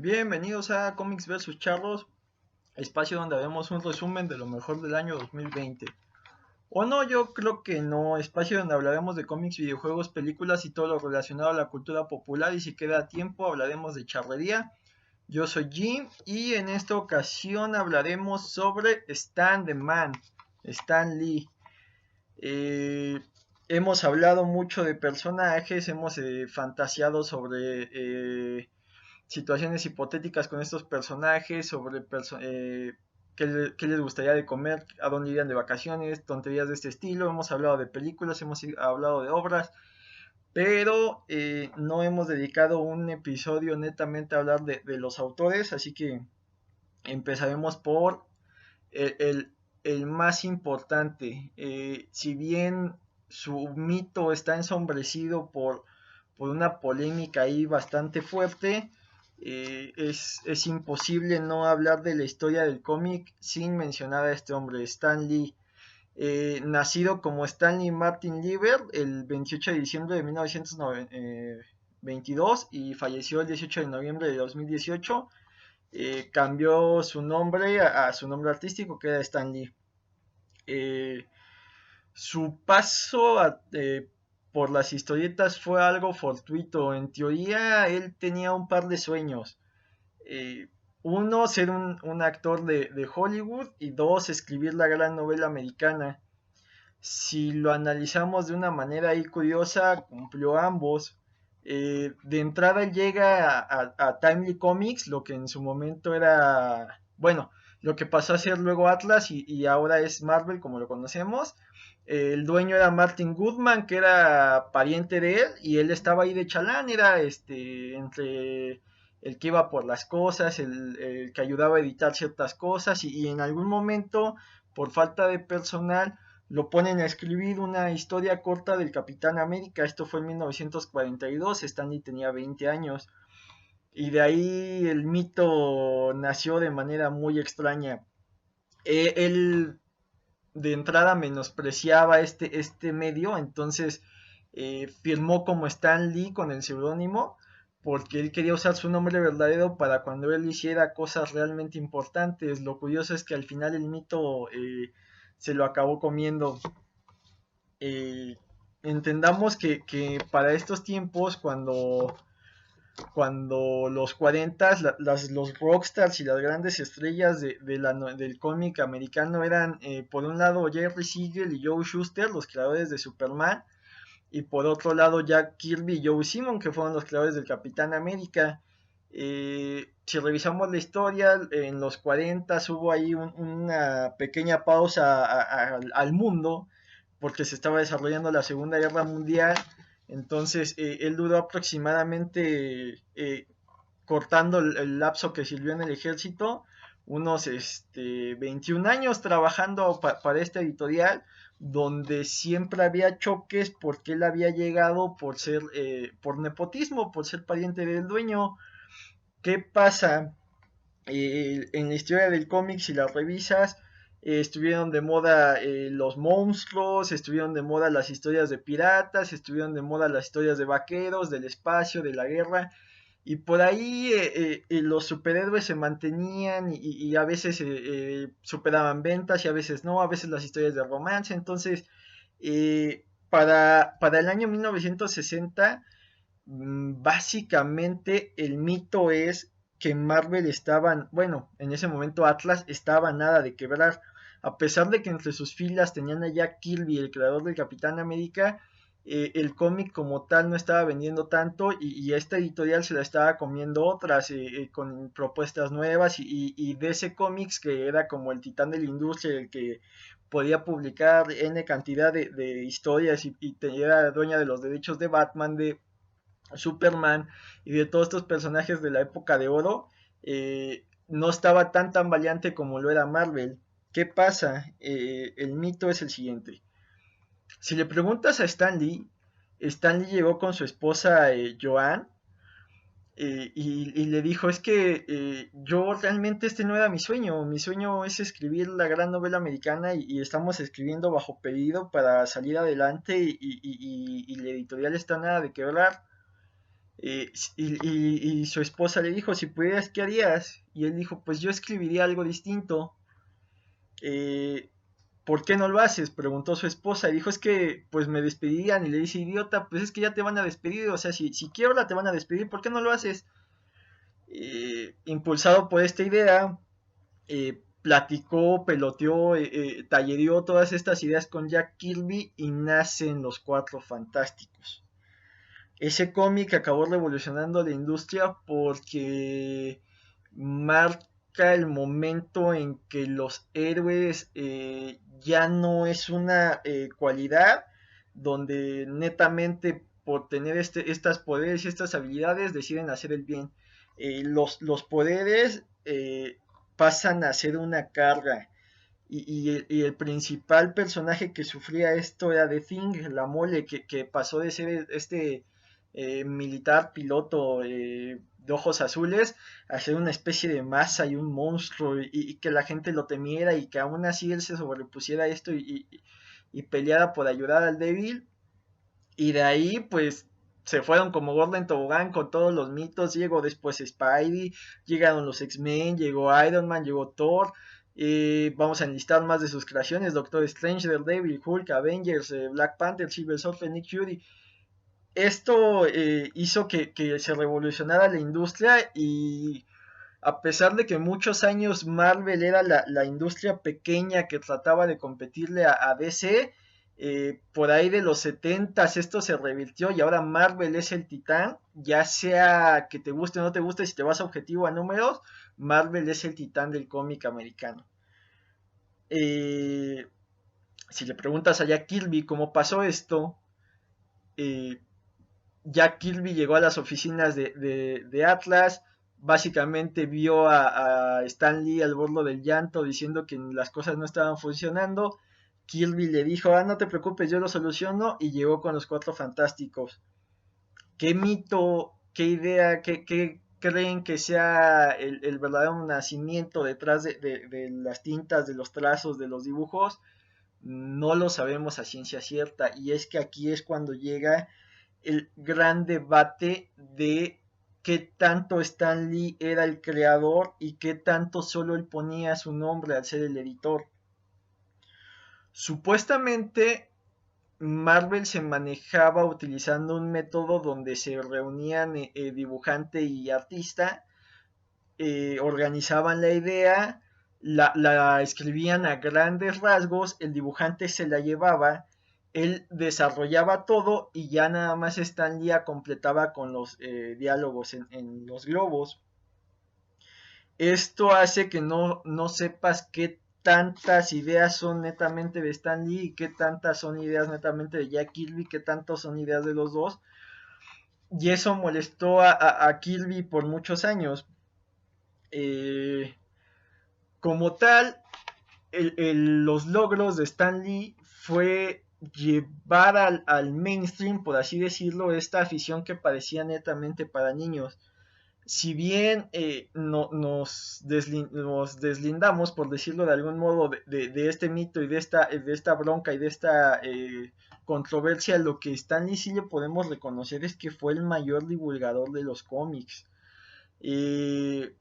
Bienvenidos a Comics vs Charlos, espacio donde haremos un resumen de lo mejor del año 2020. O no, yo creo que no, espacio donde hablaremos de cómics, videojuegos, películas y todo lo relacionado a la cultura popular, y si queda tiempo hablaremos de charrería. Yo soy Jim y en esta ocasión hablaremos sobre Stan the Man, Stan Lee. Eh, Hemos hablado mucho de personajes, hemos fantaseado sobre situaciones hipotéticas con estos personajes, sobre qué les gustaría de comer, a dónde irían de vacaciones, tonterías de este estilo. Hemos hablado de películas, hemos hablado de obras, pero no hemos dedicado un episodio netamente a hablar de los autores, así que empezaremos por el, el- el más importante. Si bien su mito está ensombrecido por una polémica ahí bastante fuerte, es imposible no hablar de la historia del cómic sin mencionar a este hombre, Stan Lee. Nacido como Stanley Martin Lieber el 28 de diciembre de 1922 y falleció el 18 de noviembre de 2018. Cambió su nombre a su nombre artístico, que era Stan Lee. Eh, su paso por las historietas fue algo fortuito. En teoría, él tenía un par de sueños. Eh, Uno, ser un actor de Hollywood, y dos, escribir la gran novela americana. Si lo analizamos de una manera ahí curiosa, cumplió ambos. De entrada él llega a Timely Comics, lo que en su momento era, bueno, lo que pasó a ser luego Atlas y ahora es Marvel como lo conocemos. El dueño era Martin Goodman, que era pariente de él, y él estaba ahí de chalán, era entre el que iba por las cosas, el que ayudaba a editar ciertas cosas, y en algún momento, por falta de personal, lo ponen a escribir una historia corta del Capitán América. Esto fue en 1942, Stanley tenía 20 años. Y de ahí el mito nació de manera muy extraña. Él de entrada menospreciaba este medio, entonces firmó como Stan Lee con el seudónimo, porque él quería usar su nombre verdadero para cuando él hiciera cosas realmente importantes. Lo curioso es que al final el mito se lo acabó comiendo. eh, Entendamos que para estos tiempos, cuando los 40, los rockstars y las grandes estrellas del cómic americano eran, por un lado, Jerry Siegel y Joe Shuster, los creadores de Superman, y por otro lado, Jack Kirby y Joe Simon, que fueron los creadores del Capitán América. Si revisamos la historia, en los 40 hubo ahí una pequeña pausa al mundo, porque se estaba desarrollando la Segunda Guerra Mundial. Entonces, él duró aproximadamente, cortando el lapso que sirvió en el ejército, unos 21 años trabajando para esta editorial, donde siempre había choques porque él había llegado por nepotismo, por ser pariente del dueño. ¿Qué pasa? En la historia del cómic, si la revisas, estuvieron de moda los monstruos, estuvieron de moda las historias de piratas, estuvieron de moda las historias de vaqueros, del espacio, de la guerra, y por ahí los superhéroes se mantenían y a veces superaban ventas y a veces no, a veces las historias de romance. Entonces, para el año 1960, básicamente el mito es que Marvel estaban, bueno, en ese momento Atlas estaba nada de quebrar, a pesar de que entre sus filas tenían a Jack Kirby, el creador del Capitán América. El cómic como tal no estaba vendiendo tanto, y esta editorial se la estaba comiendo otras, con propuestas nuevas, y DC Comics, que era como el titán de la industria, el que podía publicar N cantidad de historias, y era dueña de los derechos de Batman, de Superman y de todos estos personajes de la época de oro, no estaba tan valiente como lo era Marvel. ¿Qué pasa? El mito es el siguiente. Si le preguntas a Stanley llegó con su esposa Joanne, y le dijo, es que yo realmente este no era mi sueño es escribir la gran novela americana, y estamos escribiendo bajo pedido para salir adelante, y la editorial está nada de quebrar. Y su esposa le dijo, si pudieras, ¿qué harías? Y él dijo, pues yo escribiría algo distinto. Eh, ¿Por qué no lo haces? Preguntó su esposa y dijo, es que pues me despedirían. Y le dice, idiota, pues es que ya te van a despedir, o sea, si quiebra te van a despedir, ¿por qué no lo haces? Impulsado por esta idea, platicó, peloteó, tallereó todas estas ideas con Jack Kirby y nacen los Cuatro Fantásticos. Ese cómic acabó revolucionando la industria porque marca el momento en que los héroes ya no es una cualidad donde netamente por tener estas poderes y estas habilidades deciden hacer el bien. Los poderes pasan a ser una carga. Y el principal personaje que sufría esto era The Thing, la mole, que pasó de ser este militar piloto de ojos azules a ser una especie de masa y un monstruo, y que la gente lo temiera y que aún así él se sobrepusiera a esto y peleara por ayudar al débil. Y de ahí, pues, se fueron como gordo en tobogán con todos los mitos. Llegó después Spidey, llegaron los X-Men, llegó Iron Man, llegó Thor. Vamos a enlistar más de sus creaciones: Doctor Strange, Daredevil, Hulk, Avengers, Black Panther, Silver Surfer, Nick Fury. Esto hizo que se revolucionara la industria, y a pesar de que muchos años Marvel era la industria pequeña que trataba de competirle a DC, por ahí de los 70 esto se revirtió y ahora Marvel es el titán, ya sea que te guste o no te guste, si te vas a objetivo a números, Marvel es el titán del cómic americano. Eh, si le preguntas a Jack Kirby cómo pasó esto, eh, Jack Kirby llegó a las oficinas de Atlas, básicamente vio a Stan Lee al borde del llanto diciendo que las cosas no estaban funcionando. Kirby le dijo, no te preocupes, yo lo soluciono, y llegó con los Cuatro Fantásticos. ¿Qué mito, qué idea, qué creen que sea el verdadero nacimiento detrás de las tintas, de los trazos, de los dibujos? No lo sabemos a ciencia cierta, y es que aquí es cuando llega el gran debate de qué tanto Stan Lee era el creador y qué tanto solo él ponía su nombre al ser el editor. Supuestamente Marvel se manejaba utilizando un método donde se reunían dibujante y artista, organizaban la idea, la escribían a grandes rasgos, el dibujante se la llevaba, él desarrollaba todo y ya nada más Stan Lee completaba con los diálogos en los globos. Esto hace que no sepas qué tantas ideas son netamente de Stan Lee y qué tantas son ideas netamente de Jack Kirby, qué tanto son ideas de los dos. Y eso molestó a Kirby por muchos años. Eh, Como tal, los logros de Stan Lee fue llevar al mainstream, por así decirlo, esta afición que parecía netamente para niños. Si bien nos deslindamos, por decirlo de algún modo, de este mito y de esta bronca y de esta controversia, lo que Stan Lee sí le podemos reconocer es que fue el mayor divulgador de los cómics. Eh,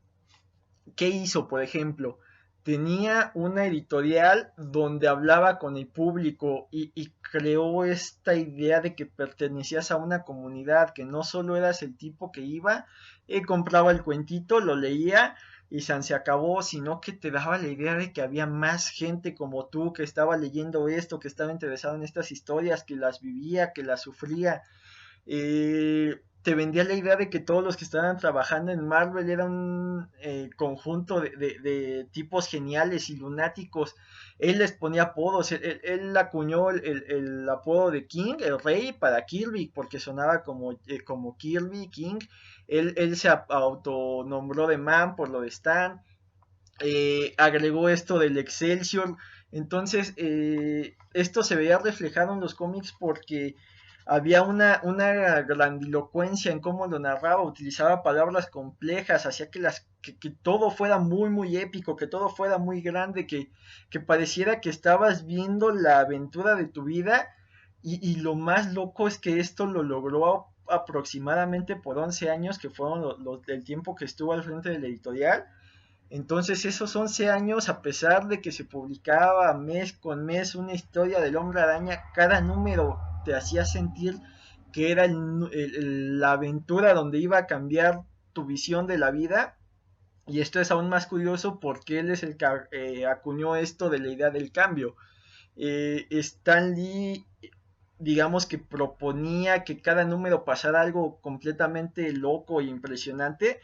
¿Qué hizo, por ejemplo? Tenía una editorial donde hablaba con el público y creó esta idea de que pertenecías a una comunidad, que no solo eras el tipo que iba, compraba el cuentito, lo leía y se acabó, sino que te daba la idea de que había más gente como tú que estaba leyendo esto, que estaba interesado en estas historias, que las vivía, que las sufría. Te vendía la idea de que todos los que estaban trabajando en Marvel eran un conjunto de tipos geniales y lunáticos. Él les ponía apodos, él acuñó el apodo de King, el rey, para Kirby, porque sonaba como Kirby, King. Él se autonombró de Man por lo de Stan. Agregó esto del Excelsior. Entonces, esto se veía reflejado en los cómics porque había una grandilocuencia en cómo lo narraba, utilizaba palabras complejas, hacía que todo fuera muy, muy épico, que todo fuera muy grande, que pareciera que estabas viendo la aventura de tu vida. Y lo más loco es que esto lo logró aproximadamente por 11 años, que fueron el tiempo que estuvo al frente de la editorial. Entonces esos 11 años, a pesar de que se publicaba mes con mes una historia del Hombre Araña, cada número te hacía sentir que era la aventura donde iba a cambiar tu visión de la vida. Y esto es aún más curioso porque él es el que acuñó esto de la idea del cambio. Stan Lee, digamos que proponía que cada número pasara algo completamente loco e impresionante,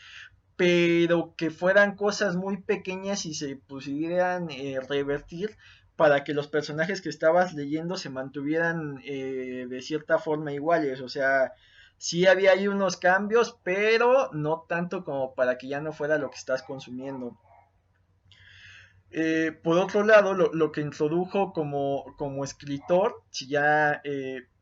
pero que fueran cosas muy pequeñas y se pudieran revertir para que los personajes que estabas leyendo se mantuvieran de cierta forma iguales. O sea, sí había ahí unos cambios, pero no tanto como para que ya no fuera lo que estás consumiendo. Por otro lado, lo que introdujo como escritor, si ya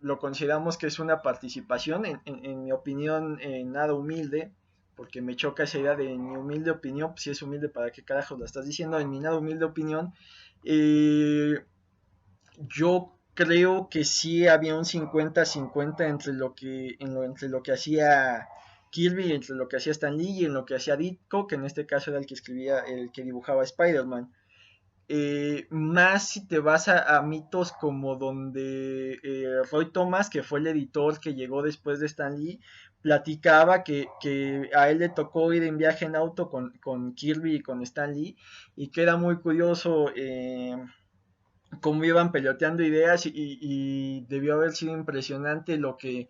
lo consideramos que es una participación, en mi opinión, nada humilde, porque me choca esa idea de mi humilde opinión, pues si es humilde, ¿para qué carajos la estás diciendo? En mi nada humilde opinión, eh, yo creo que sí había un 50-50 entre lo que hacía Kirby, entre lo que hacía Stan Lee y en lo que hacía Ditko, que en este caso era el que escribía, el que dibujaba Spider-Man. Más si te vas a mitos como donde Roy Thomas, que fue el editor que llegó después de Stan Lee, platicaba que a él le tocó ir en viaje en auto con Kirby y con Stan Lee, y que era muy curioso cómo iban peloteando ideas, y debió haber sido impresionante lo que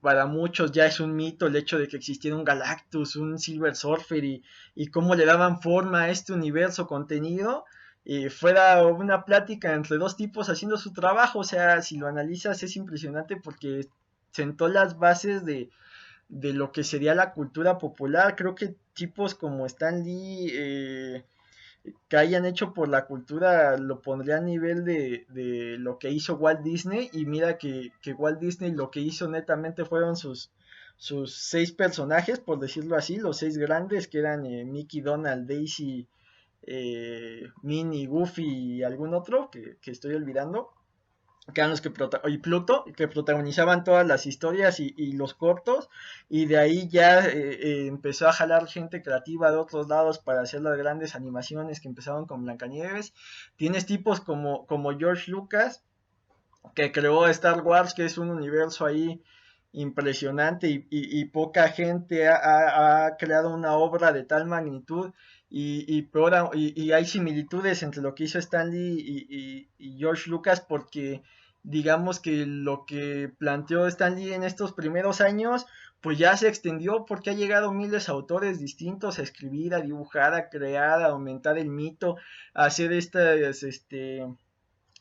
para muchos ya es un mito el hecho de que existiera un Galactus, un Silver Surfer, y cómo le daban forma a este universo contenido. Fuera una plática entre dos tipos haciendo su trabajo. O sea, si lo analizas es impresionante porque sentó las bases de lo que sería la cultura popular. Creo que tipos como Stan Lee, que hayan hecho por la cultura, lo pondría a nivel de lo que hizo Walt Disney. Y mira que Walt Disney lo que hizo netamente fueron sus 6 personajes, por decirlo así, los 6 grandes, que eran Mickey, Donald, Daisy, Minnie, Goofy y algún otro que estoy olvidando, que eran los y Pluto, que protagonizaban todas las historias y los cortos. Y de ahí ya empezó a jalar gente creativa de otros lados para hacer las grandes animaciones que empezaron con Blancanieves. Tienes tipos como George Lucas, que creó Star Wars, que es un universo ahí impresionante, y poca gente ha creado una obra de tal magnitud. Y hay similitudes entre lo que hizo Stanley y George Lucas, porque digamos que lo que planteó Stanley en estos primeros años pues ya se extendió, porque ha llegado miles de autores distintos a escribir, a dibujar, a crear, a aumentar el mito, a hacer estas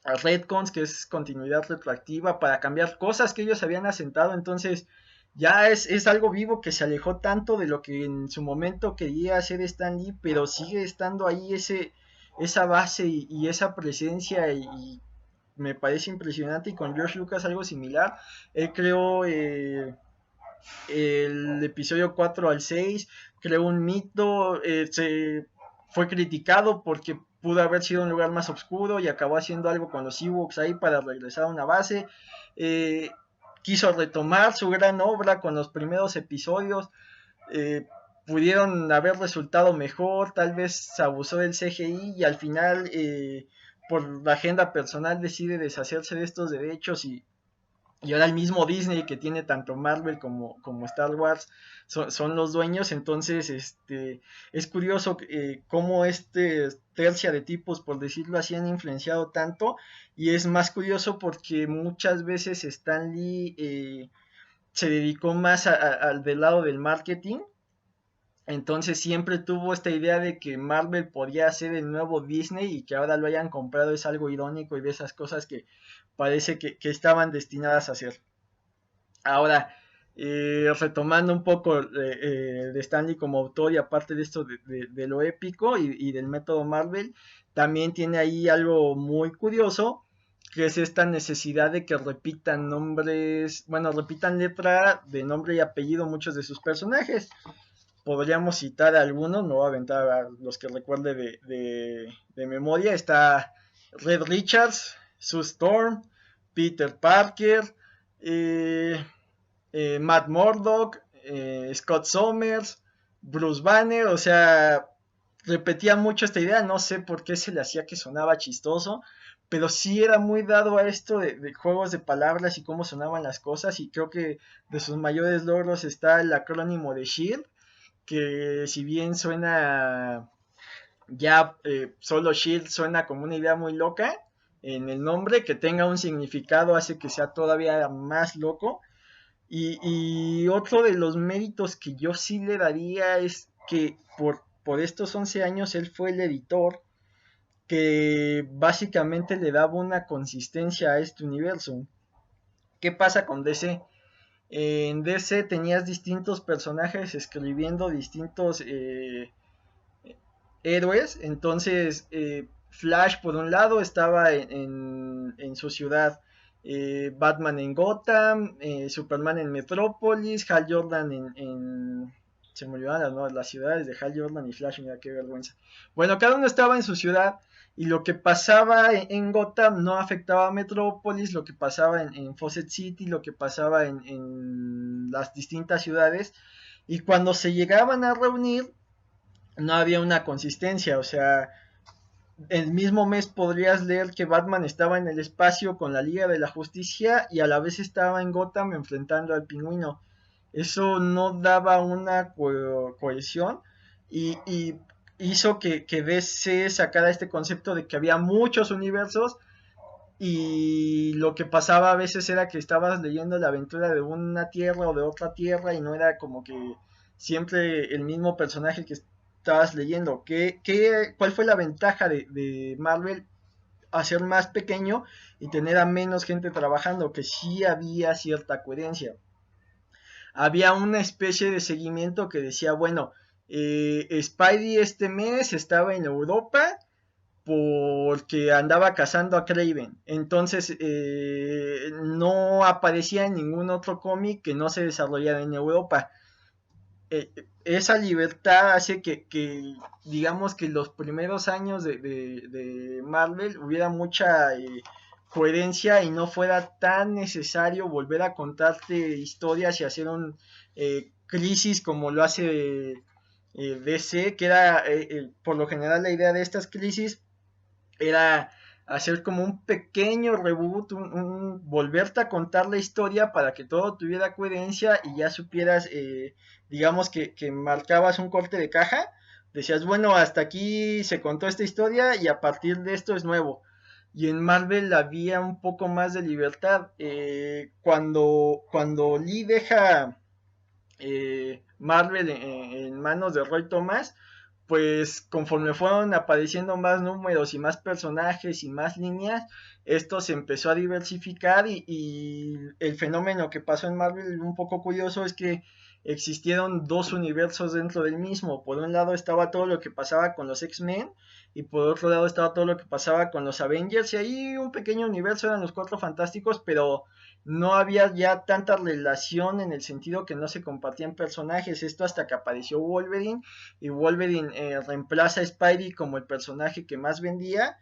a retcons, que es continuidad retroactiva, para cambiar cosas que ellos habían asentado. Entonces ya es algo vivo que se alejó tanto de lo que en su momento quería hacer Stan Lee, pero sigue estando ahí esa base y esa presencia, y me parece impresionante. Y con George Lucas algo similar. Él creó el episodio 4 al 6, creó un mito, se fue criticado porque pudo haber sido un lugar más oscuro y acabó haciendo algo con los Ewoks ahí para regresar a una base. Eh, Quiso retomar su gran obra con los primeros episodios. eh, Pudieron haber resultado mejor, tal vez se abusó del CGI, y al final por la agenda personal decide deshacerse de estos derechos. Y ahora el mismo Disney, que tiene tanto Marvel como Star Wars, son los dueños. Entonces es curioso cómo tercia de tipos, por decirlo así, han influenciado tanto. Y es más curioso porque muchas veces Stan Lee se dedicó más al del lado del marketing. Entonces siempre tuvo esta idea de que Marvel podía ser el nuevo Disney, y que ahora lo hayan comprado es algo irónico, y de esas cosas que parece que estaban destinadas a ser. Ahora, retomando un poco de Stanley como autor, y aparte de esto de lo épico y del método Marvel, también tiene ahí algo muy curioso, que es esta necesidad de que repitan nombres, bueno, repitan letra de nombre y apellido muchos de sus personajes. Podríamos citar algunos, me voy a aventar a los que recuerde de memoria. Está Red Richards, Sue Storm, Peter Parker, eh, Matt Murdock, Scott Summers, Bruce Banner, o sea, repetía mucho esta idea, no sé por qué se le hacía que sonaba chistoso, pero sí era muy dado a esto de juegos de palabras y cómo sonaban las cosas, y creo que de sus mayores logros está el acrónimo de SHIELD, que si bien suena ya solo SHIELD suena como una idea muy loca, en el nombre que tenga un significado hace que sea todavía más loco. Y otro de los méritos que yo sí le daría es que por estos 11 años él fue el editor que básicamente le daba una consistencia a este universo. ¿Qué pasa con DC? En DC tenías distintos personajes escribiendo distintos héroes. Entonces, Flash por un lado estaba en su ciudad, Batman en Gotham, Superman en Metrópolis, Hal Jordan se me olvidaron las ciudades de Hal Jordan y Flash, mira qué vergüenza. Bueno, cada uno estaba en su ciudad y lo que pasaba en Gotham no afectaba a Metrópolis, lo que pasaba en Fawcett City, lo que pasaba en las distintas ciudades. Y cuando se llegaban a reunir, no había una consistencia, o sea, el mismo mes podrías leer que Batman estaba en el espacio con la Liga de la Justicia y a la vez estaba en Gotham enfrentando al Pingüino. Eso no daba una cohesión y hizo que DC sacara este concepto de que había muchos universos y lo que pasaba a veces era que estabas leyendo la aventura de una tierra o de otra tierra y no era como que siempre el mismo personaje que estabas leyendo. ¿Cuál fue la ventaja de Marvel hacer más pequeño y tener a menos gente trabajando? Que sí había cierta coherencia. Había una especie de seguimiento que decía, bueno, Spidey este mes estaba en Europa porque andaba cazando a Kraven. Entonces no aparecía en ningún otro cómic que no se desarrollara en Europa. Esa libertad hace que, digamos que los primeros años de Marvel hubiera mucha coherencia y no fuera tan necesario volver a contarte historias y hacer un crisis como lo hace DC, que era por lo general la idea de estas crisis era hacer como un pequeño reboot, volverte a contar la historia para que todo tuviera coherencia y ya supieras, digamos que marcabas un corte de caja, decías, bueno, hasta aquí se contó esta historia y a partir de esto es nuevo. Y en Marvel había un poco más de libertad. Cuando Lee deja Marvel en manos de Roy Thomas, pues conforme fueron apareciendo más números y más personajes y más líneas, esto se empezó a diversificar y el fenómeno que pasó en Marvel un poco curioso es que existieron dos universos dentro del mismo. Por un lado estaba todo lo que pasaba con los X-Men y por otro lado estaba todo lo que pasaba con los Avengers y ahí un pequeño universo eran los Cuatro Fantásticos, pero no había ya tanta relación en el sentido que no se compartían personajes. Esto hasta que apareció Wolverine y Wolverine reemplaza a Spidey como el personaje que más vendía,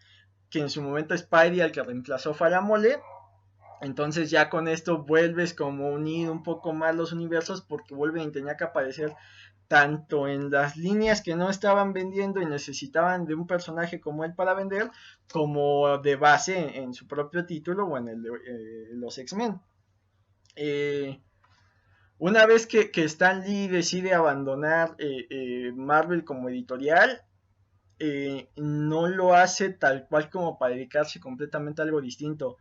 que en su momento Spidey al que reemplazó fue a la Mole. Entonces ya con esto vuelves como unir un poco más los universos porque Wolverine tenía que aparecer tanto en las líneas que no estaban vendiendo y necesitaban de un personaje como él para vender, como de base en su propio título o en el de los X-Men. Eh, una vez que Stan Lee decide abandonar Marvel como editorial, no lo hace tal cual como para dedicarse completamente a algo distinto.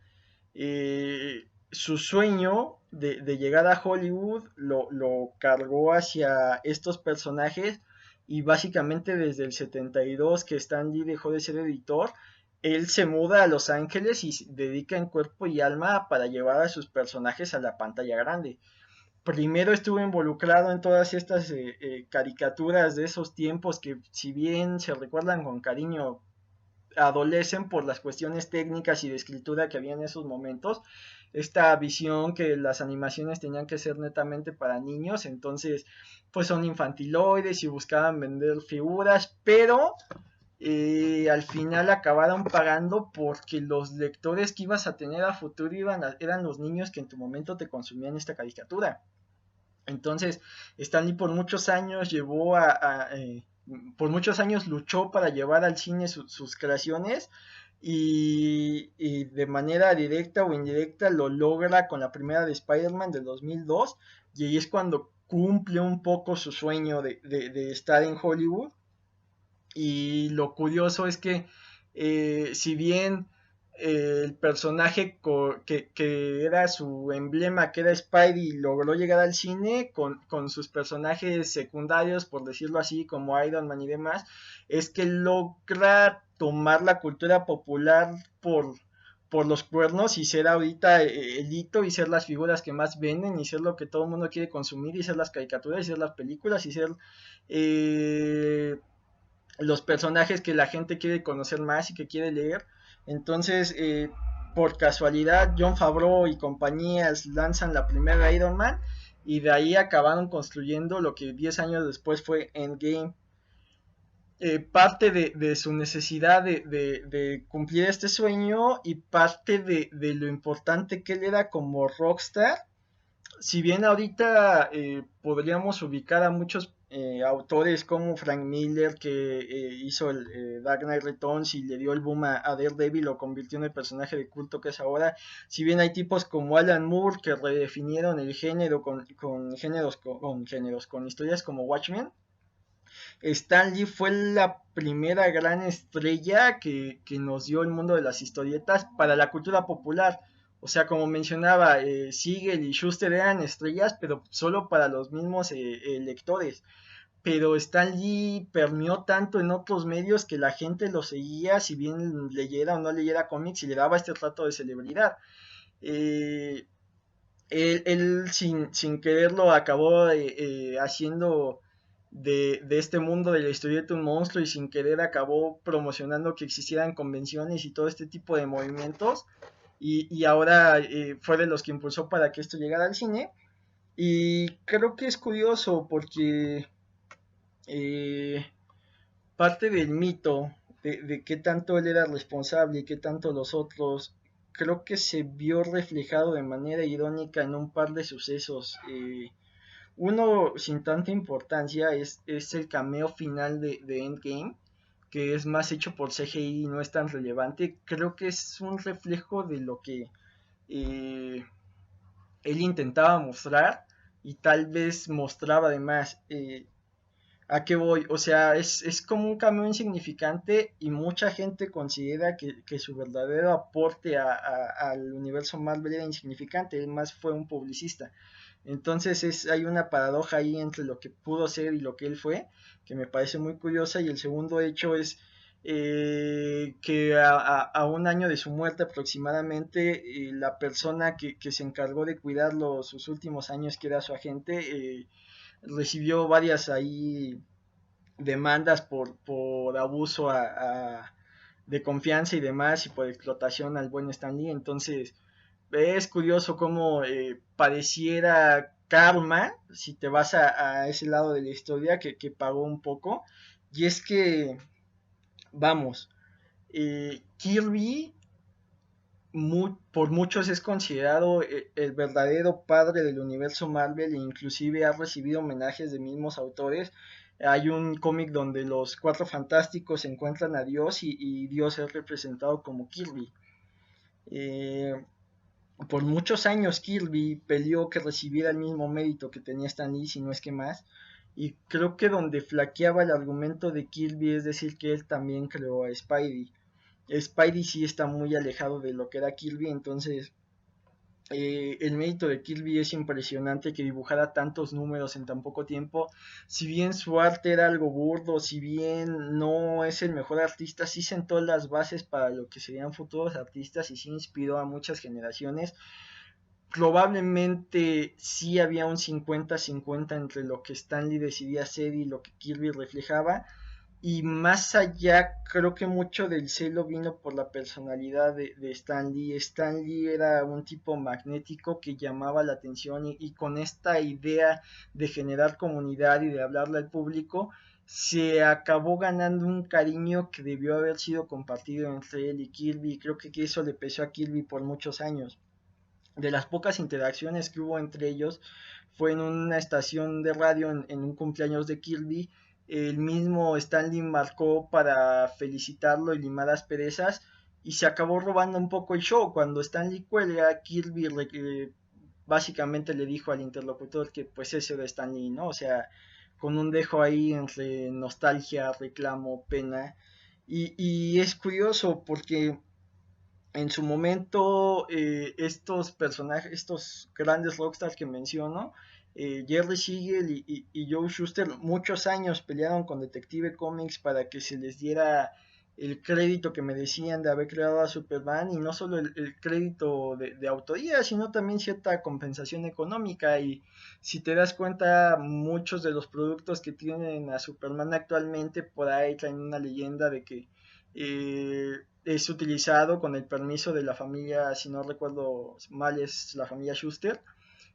Su sueño de llegar a Hollywood lo cargó hacia estos personajes y básicamente desde el 72 que Stan Lee dejó de ser editor, él se muda a Los Ángeles y se dedica en cuerpo y alma para llevar a sus personajes a la pantalla grande. Primero estuvo involucrado en todas estas caricaturas de esos tiempos que si bien se recuerdan con cariño, adolecen por las cuestiones técnicas y de escritura que había en esos momentos. Esta visión que las animaciones tenían que ser netamente para niños, entonces pues son infantiloides y buscaban vender figuras, pero al final acabaron pagando porque los lectores que ibas a tener a futuro eran los niños que en tu momento te consumían esta caricatura. Entonces, Stan Lee por muchos años por muchos años luchó para llevar al cine sus creaciones y de manera directa o indirecta lo logra con la primera de Spider-Man del 2002 y ahí es cuando cumple un poco su sueño de estar en Hollywood. Y lo curioso es que si bien el personaje que era su emblema, que era Spidey, logró llegar al cine con sus personajes secundarios, por decirlo así, como Iron Man y demás, es que logra tomar la cultura popular por los cuernos y ser ahorita el hito y ser las figuras que más venden y ser lo que todo el mundo quiere consumir y ser las caricaturas y ser las películas y ser eh, los personajes que la gente quiere conocer más y que quiere leer. Entonces, por casualidad, John Favreau y compañías lanzan la primera Iron Man y de ahí acabaron construyendo lo que 10 años después fue Endgame. Parte de su necesidad de cumplir este sueño y parte de lo importante que él era como rockstar. Si bien ahorita podríamos ubicar a muchos autores como Frank Miller, que hizo el Dark Knight Returns y le dio el boom a Daredevil, lo convirtió en el personaje de culto que es ahora. Si bien hay tipos como Alan Moore que redefinieron el género con historias como Watchmen, Stan Lee fue la primera gran estrella que nos dio el mundo de las historietas para la cultura popular. O sea, como mencionaba, Siegel y Schuster eran estrellas, pero solo para los mismos lectores. Pero Stan Lee permeó tanto en otros medios que la gente lo seguía, si bien leyera o no leyera cómics, y le daba este trato de celebridad. Eh, él sin quererlo acabó haciendo de este mundo de la historieta un monstruo y sin querer acabó promocionando que existieran convenciones y todo este tipo de movimientos y ahora fue de los que impulsó para que esto llegara al cine y creo que es curioso porque eh, parte del mito de qué tanto él era responsable y qué tanto los otros, creo que se vio reflejado de manera irónica en un par de sucesos. Uno sin tanta importancia es el cameo final de Endgame, que es más hecho por CGI y no es tan relevante. Creo que es un reflejo de lo que eh, él intentaba mostrar y tal vez mostraba además. ¿A qué voy? O sea, es como un cameo insignificante y mucha gente considera que su verdadero aporte al universo Marvel era insignificante, él más fue un publicista. Entonces hay una paradoja ahí entre lo que pudo ser y lo que él fue, que me parece muy curiosa. Y el segundo hecho es que a un año de su muerte aproximadamente, la persona que se encargó de cuidarlo sus últimos años, que era su agente, recibió varias ahí demandas por abuso de confianza y demás y por explotación al buen Stanley. Entonces es curioso cómo pareciera karma, si te vas a ese lado de la historia, que pagó un poco. Y es que, vamos, Kirby por muchos es considerado el verdadero padre del universo Marvel e inclusive ha recibido homenajes de mismos autores. Hay un cómic donde los Cuatro Fantásticos encuentran a Dios y Dios es representado como Kirby. Eh, por muchos años Kirby peleó que recibiera el mismo mérito que tenía Stan Lee, si no es que más. Y creo que donde flaqueaba el argumento de Kirby es decir que él también creó a Spidey. Spidey sí está muy alejado de lo que era Kirby, entonces el mérito de Kirby es impresionante que dibujara tantos números en tan poco tiempo. Si bien su arte era algo burdo, si bien no es el mejor artista, sí sentó las bases para lo que serían futuros artistas y sí inspiró a muchas generaciones. Probablemente sí había un 50-50 entre lo que Stanley decidía hacer y lo que Kirby reflejaba, y más allá, creo que mucho del celo vino por la personalidad de Stan Lee. Stan Lee era un tipo magnético que llamaba la atención y con esta idea de generar comunidad y de hablarle al público, se acabó ganando un cariño que debió haber sido compartido entre él y Kirby. Creo que eso le pesó a Kirby por muchos años. De las pocas interacciones que hubo entre ellos, fue en una estación de radio en un cumpleaños de Kirby. El mismo Stanley marcó para felicitarlo y limar asperezas y se acabó robando un poco el show. Cuando Stanley cuelga, Kirby básicamente le dijo al interlocutor que pues ese era Stanley, ¿no? O sea, con un dejo ahí entre nostalgia, reclamo, pena. Y es curioso porque en su momento estos personajes, estos grandes rockstars que menciono, Jerry Siegel y Joe Shuster, muchos años pelearon con Detective Comics para que se les diera el crédito que merecían de haber creado a Superman, y no solo el crédito de autoría, sino también cierta compensación económica. Y si te das cuenta, muchos de los productos que tienen a Superman actualmente por ahí traen una leyenda de que es utilizado con el permiso de la familia, si no recuerdo mal, es la familia Schuster.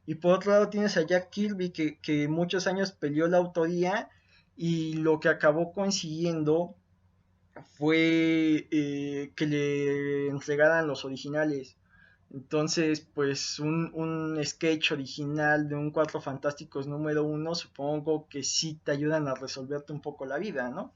Y por otro lado tienes a Jack Kirby que muchos años peleó la autoría, y lo que acabó consiguiendo fue que le entregaran los originales. Entonces, pues un sketch original de un Cuatro Fantásticos número 1, supongo que sí te ayudan a resolverte un poco la vida, ¿no?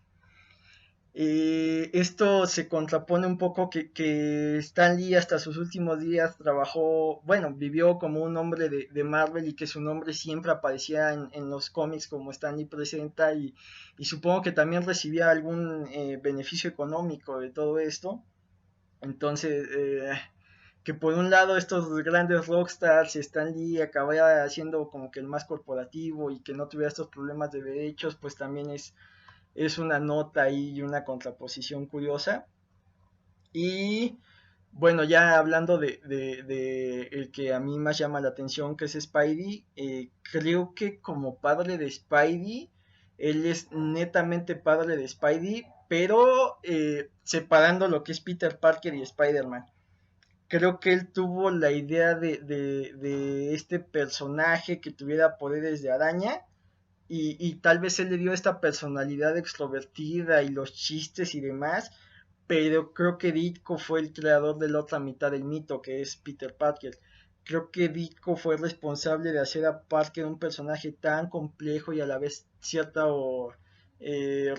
Esto se contrapone un poco que Stan Lee hasta sus últimos días trabajó, bueno, vivió como un hombre de Marvel, y que su nombre siempre aparecía en los cómics como Stan Lee presenta, y supongo que también recibía algún beneficio económico de todo esto. Entonces, que por un lado estos grandes rockstars, Stan Lee acababa siendo como que el más corporativo y que no tuviera estos problemas de derechos, pues también es una nota y una contraposición curiosa. Y bueno, ya hablando de el que a mí más llama la atención, que es Spidey, creo que como padre de Spidey, él es netamente padre de Spidey, pero separando lo que es Peter Parker y Spider-Man. Creo que él tuvo la idea de este personaje que tuviera poderes de araña, y tal vez él le dio esta personalidad extrovertida y los chistes y demás, pero creo que Ditko fue el creador de la otra mitad del mito, que es Peter Parker. Creo que Ditko fue responsable de hacer a Parker un personaje tan complejo y a la vez cierto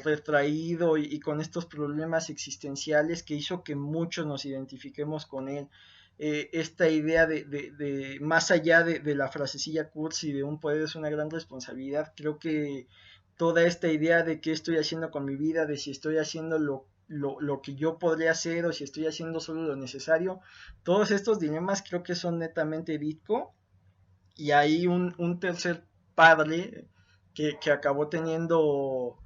retraído, y con estos problemas existenciales, que hizo que muchos nos identifiquemos con él. Esta idea de más allá de la frasecilla cursi de un poder es una gran responsabilidad, creo que toda esta idea de qué estoy haciendo con mi vida, de si estoy haciendo lo que yo podría hacer o si estoy haciendo solo lo necesario, todos estos dilemas creo que son netamente Ditko. Y hay un tercer padre que acabó teniendo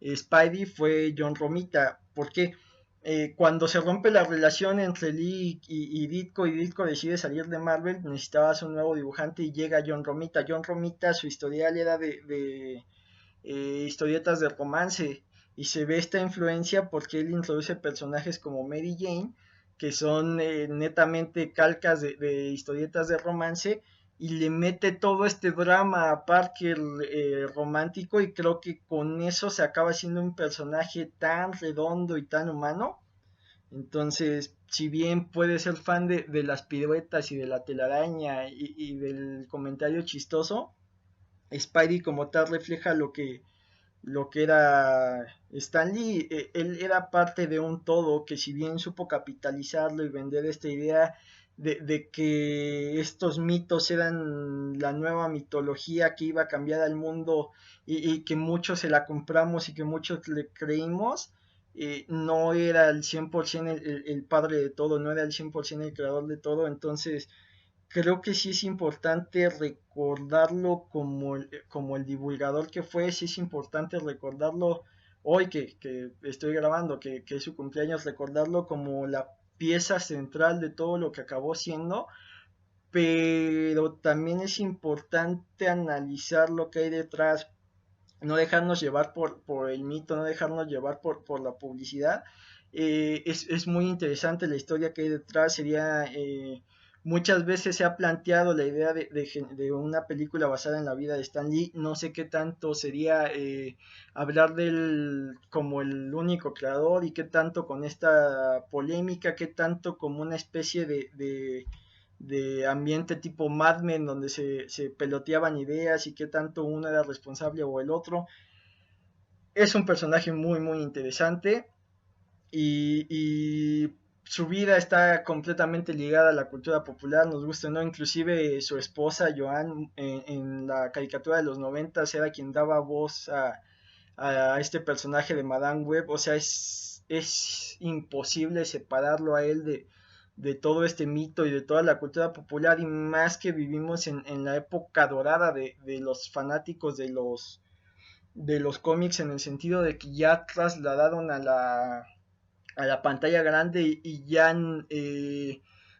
Spidey, fue John Romita. Porque cuando se rompe la relación entre Lee y Ditko, y Ditko decide salir de Marvel, necesitabas un nuevo dibujante y llega John Romita. John Romita, su historial era de historietas de romance, y se ve esta influencia porque él introduce personajes como Mary Jane, que son netamente calcas de historietas de romance, y le mete todo este drama a Parker romántico, y creo que con eso se acaba siendo un personaje tan redondo y tan humano. Entonces, si bien puede ser fan de las piruetas y de la telaraña y del comentario chistoso, Spidey como tal refleja lo que era Stanley. Él era parte de un todo que, si bien supo capitalizarlo y vender esta idea de que estos mitos eran la nueva mitología que iba a cambiar al mundo, y que muchos se la compramos y que muchos le creímos, no era el 100% el padre de todo, no era el 100% el creador de todo. Entonces creo que sí es importante recordarlo como el divulgador que fue. Sí es importante recordarlo hoy que estoy grabando, que es su cumpleaños, recordarlo como la pieza central de todo lo que acabó siendo. Pero también es importante analizar lo que hay detrás, no dejarnos llevar por el mito, no dejarnos llevar por la publicidad. Es muy interesante la historia que hay detrás. Muchas veces se ha planteado la idea de una película basada en la vida de Stan Lee. No sé qué tanto sería hablar de él como el único creador, y qué tanto con esta polémica, qué tanto como una especie de ambiente tipo Mad Men, donde se peloteaban ideas y qué tanto uno era responsable o el otro. Es un personaje muy, muy interesante y su vida está completamente ligada a la cultura popular, nos gusta, ¿no? Inclusive su esposa, Joan, en la caricatura de los 90 era quien daba voz a este personaje de Madame Web, o sea, es imposible separarlo a él de todo este mito y de toda la cultura popular, y más que vivimos en la época dorada de los fanáticos de los cómics, en el sentido de que ya trasladaron a la pantalla grande y ya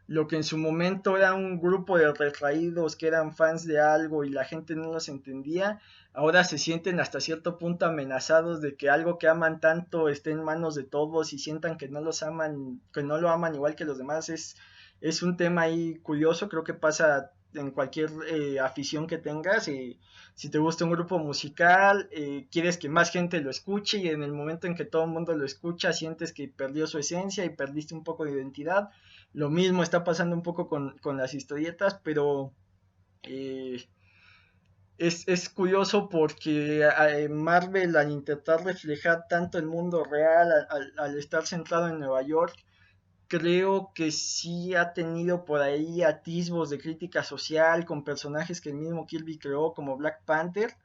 lo que en su momento era un grupo de retraídos que eran fans de algo y la gente no los entendía, ahora se sienten hasta cierto punto amenazados de que algo que aman tanto esté en manos de todos y sientan que no los aman, que no lo aman igual que los demás. Es un tema ahí curioso, creo que pasa en cualquier afición que tengas. Si te gusta un grupo musical, quieres que más gente lo escuche, y en el momento en que todo el mundo lo escucha sientes que perdió su esencia y perdiste un poco de identidad. Lo mismo está pasando un poco con las historietas, pero eh, es curioso porque Marvel, al intentar reflejar tanto el mundo real, al estar centrado en Nueva York, creo que sí ha tenido por ahí atisbos de crítica social con personajes que el mismo Kirby creó, como Black Panther,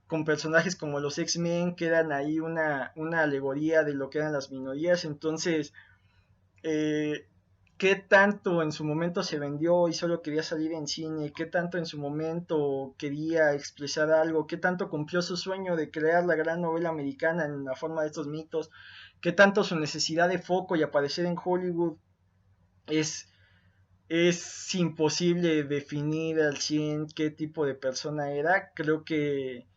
con personajes como los X-Men, que eran ahí una alegoría de lo que eran las minorías. Entonces, eh, ¿qué tanto en su momento se vendió y solo quería salir en cine? ¿Qué tanto en su momento quería expresar algo? ¿Qué tanto cumplió su sueño de crear la gran novela americana en la forma de estos mitos? ¿Qué tanto su necesidad de foco y aparecer en Hollywood es, es imposible definir al 100 qué tipo de persona era? Creo que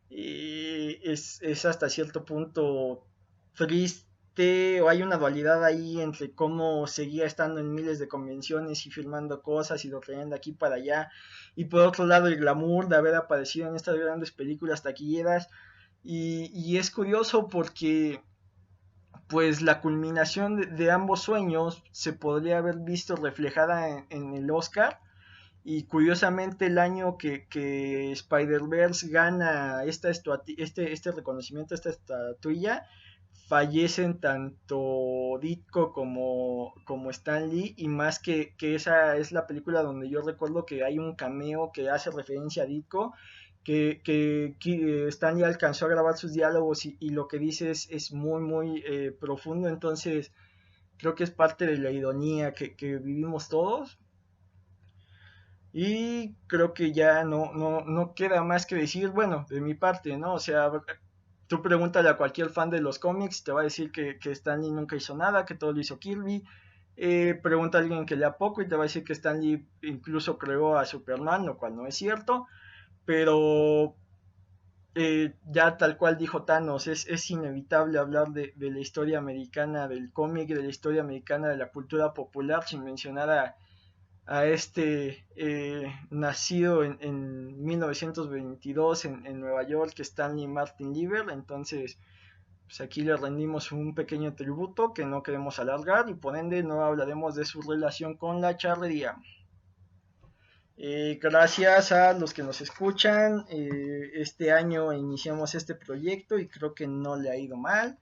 es hasta cierto punto triste, o hay una dualidad ahí entre cómo seguía estando en miles de convenciones y filmando cosas y lo traían de aquí para allá, y por otro lado el glamour de haber aparecido en estas grandes películas taquilleras. Y es curioso porque pues la culminación de ambos sueños se podría haber visto reflejada en el Oscar. Y curiosamente el año que Spider-Verse gana este reconocimiento, esta estatuilla, fallecen tanto Ditko como Stan Lee, y más que esa es la película donde yo recuerdo que hay un cameo que hace referencia a Ditko, que Stan Lee alcanzó a grabar sus diálogos y lo que dice es muy, muy profundo. Entonces creo que es parte de la ironía que vivimos todos. Y creo que ya no queda más que decir, bueno, de mi parte, ¿no? O sea, tú pregúntale a cualquier fan de los cómics, te va a decir que Stan Lee nunca hizo nada, que todo lo hizo Kirby. Pregunta a alguien que lea poco y te va a decir que Stan Lee incluso creó a Superman, lo cual no es cierto. Pero ya tal cual dijo Thanos, es inevitable hablar de la historia americana del cómic, de la historia americana de la cultura popular, sin mencionar a este nacido en 1922 en Nueva York, Stanley Martin Lieber. Entonces, pues aquí le rendimos un pequeño tributo que no queremos alargar, y por ende no hablaremos de su relación con la charrería. Gracias a los que nos escuchan. Este año iniciamos este proyecto y creo que no le ha ido mal.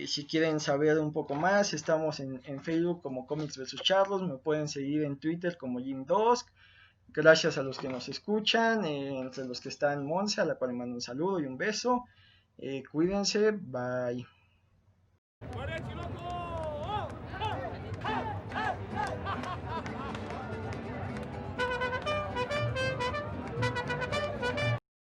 Si quieren saber un poco más, estamos en Facebook como Comics vs Charlos. Me pueden seguir en Twitter como Jim Dosk. Gracias a los que nos escuchan, entre los que están Monse, a la cual le mando un saludo y un beso. Cuídense, bye.